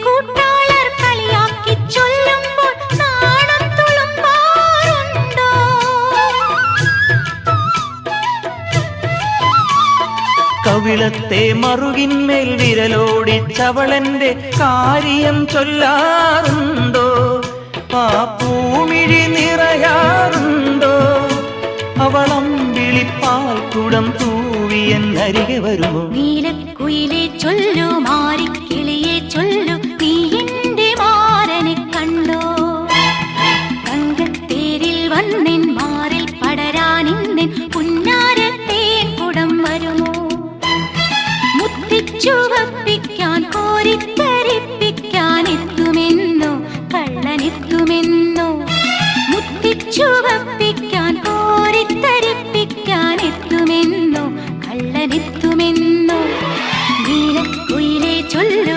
കൂട്ടാളർ കളിയാക്കി ചൊല്ലുമ്പോൾ നാണം തുളുമ്പാറുണ്ടോ? കവിളത്തെ മറുകിന്മേൽ വിരലോടിച്ചവളെന്റെ കാര്യം ചൊല്ലാറുണ്ടോ? ആ പൂമിഴി നിറയാറുണ്ടോ? അവളമ്പിളിപ്പാൽ കുടം തൂവിയെന്നരികെ വരുമോ? നീലക്കുയിലെ ചൊല്ലു, മാരിക്കിളിയെ ചൊല്ലു, നീ എന്റെ മാരനെ കണ്ടോ? തങ്കത്തേരിൽ വന്നെൻ മാറിൽ പടരാനിന്നെൻ പുന്നാരത്തേൻ കുടം വരുമോ? മുത്തിച്ചുവപ്പിക്കാൻ കോരിത്ത